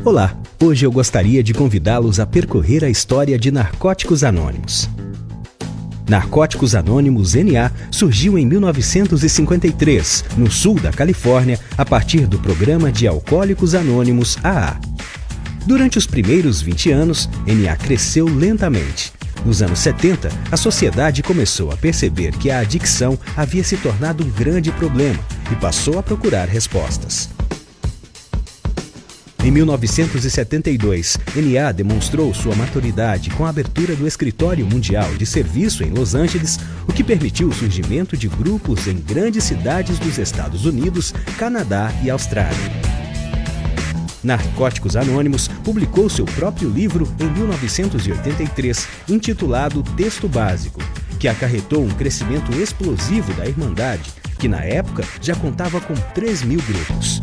Olá, hoje eu gostaria de convidá-los a percorrer a história de Narcóticos Anônimos. Narcóticos Anônimos NA surgiu em 1953, no sul da Califórnia, a partir do programa de Alcoólicos Anônimos AA. Durante os primeiros 20 anos, NA cresceu lentamente. Nos anos 70, a sociedade começou a perceber que a adicção havia se tornado um grande problema e passou a procurar respostas. Em 1972, NA demonstrou sua maturidade com a abertura do Escritório Mundial de Serviço em Los Angeles, o que permitiu o surgimento de grupos em grandes cidades dos Estados Unidos, Canadá e Austrália. Narcóticos Anônimos publicou seu próprio livro em 1983, intitulado Texto Básico, que acarretou um crescimento explosivo da Irmandade, que na época já contava com 3.000 grupos.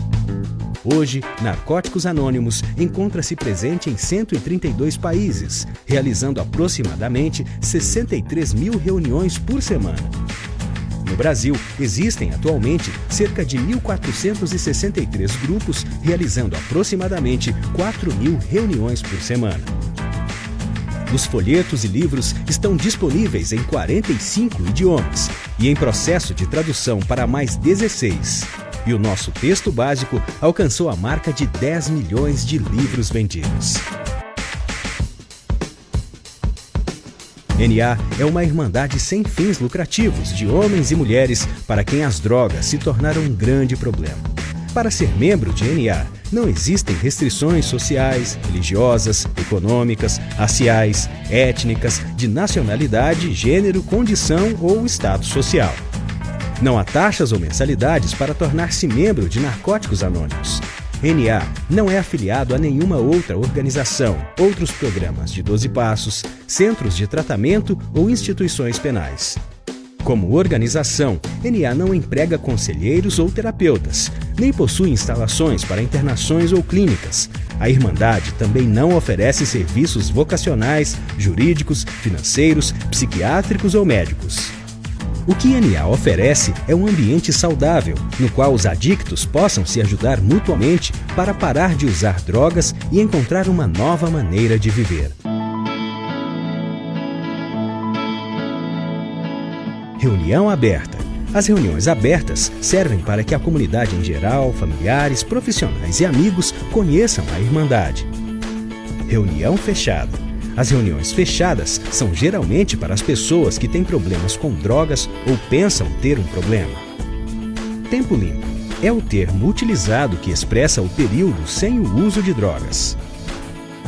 Hoje, Narcóticos Anônimos encontra-se presente em 132 países, realizando aproximadamente 63.000 reuniões por semana. No Brasil, existem atualmente cerca de 1.463 grupos, realizando aproximadamente 4.000 reuniões por semana. Os folhetos e livros estão disponíveis em 45 idiomas e em processo de tradução para mais 16. E o nosso texto básico alcançou a marca de 10 milhões de livros vendidos. NA é uma irmandade sem fins lucrativos de homens e mulheres para quem as drogas se tornaram um grande problema. Para ser membro de NA, não existem restrições sociais, religiosas, econômicas, raciais, étnicas, de nacionalidade, gênero, condição ou status social. Não há taxas ou mensalidades para tornar-se membro de Narcóticos Anônimos. NA não é afiliado a nenhuma outra organização, outros programas de 12 passos, centros de tratamento ou instituições penais. Como organização, NA não emprega conselheiros ou terapeutas, nem possui instalações para internações ou clínicas. A Irmandade também não oferece serviços vocacionais, jurídicos, financeiros, psiquiátricos ou médicos. O que NA oferece é um ambiente saudável, no qual os adictos possam se ajudar mutuamente para parar de usar drogas e encontrar uma nova maneira de viver. Reunião aberta. As reuniões abertas servem para que a comunidade em geral, familiares, profissionais e amigos conheçam a Irmandade. Reunião fechada. As reuniões fechadas são geralmente para as pessoas que têm problemas com drogas ou pensam ter um problema. Tempo limpo é o termo utilizado que expressa o período sem o uso de drogas.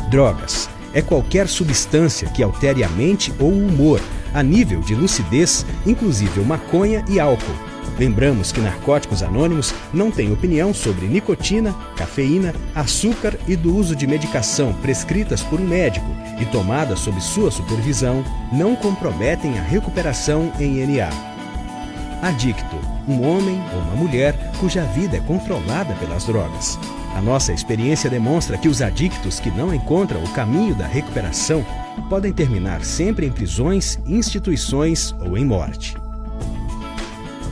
Drogas é qualquer substância que altere a mente ou o humor a nível de lucidez, inclusive maconha e álcool. Lembramos que Narcóticos Anônimos não tem opinião sobre nicotina, cafeína, açúcar e do uso de medicação prescritas por um médico e tomadas sob sua supervisão não comprometem a recuperação em NA. Adicto, um homem ou uma mulher cuja vida é controlada pelas drogas. A nossa experiência demonstra que os adictos que não encontram o caminho da recuperação podem terminar sempre em prisões, instituições ou em morte.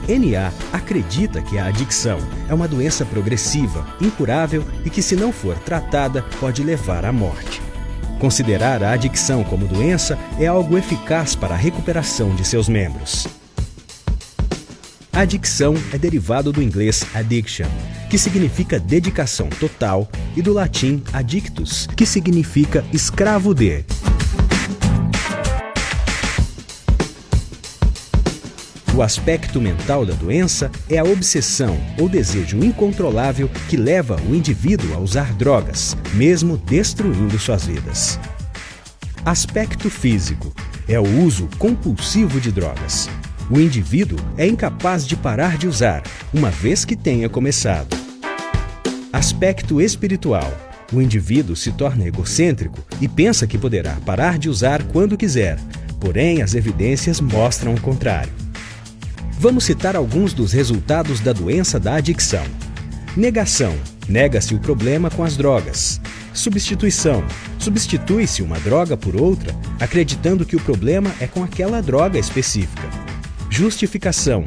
NA acredita que a adicção é uma doença progressiva, incurável e que, se não for tratada, pode levar à morte. Considerar a adicção como doença é algo eficaz para a recuperação de seus membros. Adicção é derivado do inglês addiction, que significa dedicação total, e do latim addictus, que significa escravo de. O aspecto mental da doença é a obsessão ou desejo incontrolável que leva o indivíduo a usar drogas, mesmo destruindo suas vidas. Aspecto físico é o uso compulsivo de drogas. O indivíduo é incapaz de parar de usar, uma vez que tenha começado. Aspecto espiritual. O indivíduo se torna egocêntrico e pensa que poderá parar de usar quando quiser, porém as evidências mostram o contrário. Vamos citar alguns dos resultados da doença da adicção. Negação. Nega-se o problema com as drogas. Substituição. Substitui-se uma droga por outra, acreditando que o problema é com aquela droga específica. Justificação.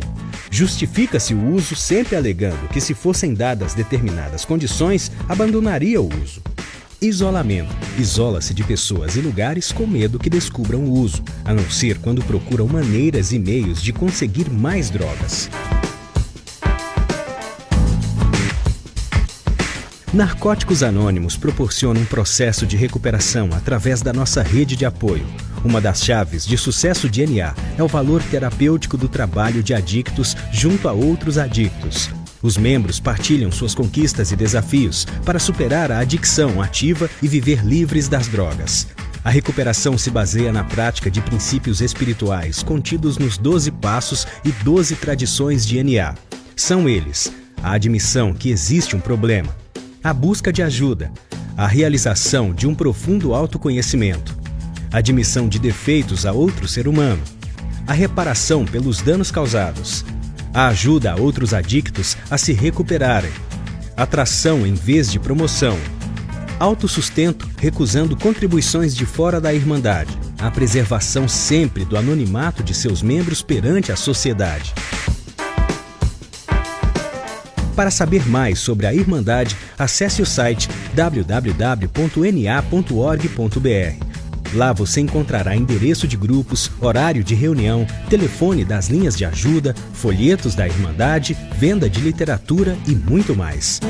Justifica-se o uso sempre alegando que, se fossem dadas determinadas condições, abandonaria o uso. Isolamento. Isola-se de pessoas e lugares com medo que descubram o uso, a não ser quando procuram maneiras e meios de conseguir mais drogas. Narcóticos Anônimos proporciona um processo de recuperação através da nossa rede de apoio. Uma das chaves de sucesso de NA é o valor terapêutico do trabalho de adictos junto a outros adictos. Os membros partilham suas conquistas e desafios para superar a adicção ativa e viver livres das drogas. A recuperação se baseia na prática de princípios espirituais contidos nos 12 passos e 12 tradições de NA. São eles: a admissão que existe um problema, a busca de ajuda, a realização de um profundo autoconhecimento, a admissão de defeitos a outro ser humano, a reparação pelos danos causados, a ajuda a outros adictos a se recuperarem, atração em vez de promoção, autossustento recusando contribuições de fora da Irmandade, a preservação sempre do anonimato de seus membros perante a sociedade. Para saber mais sobre a Irmandade, acesse o site www.na.org.br. Lá você encontrará endereço de grupos, horário de reunião, telefone das linhas de ajuda, folhetos da Irmandade, venda de literatura e muito mais.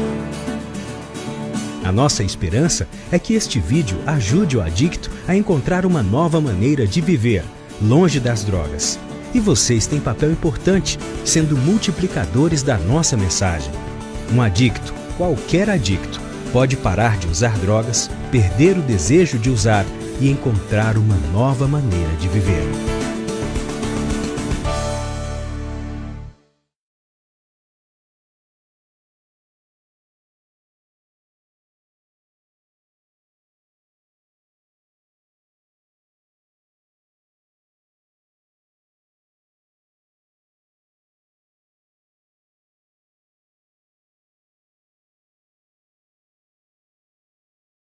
A nossa esperança é que este vídeo ajude o adicto a encontrar uma nova maneira de viver, longe das drogas. E vocês têm papel importante, sendo multiplicadores da nossa mensagem. Um adicto, qualquer adicto, pode parar de usar drogas, perder o desejo de usar e encontrar uma nova maneira de viver.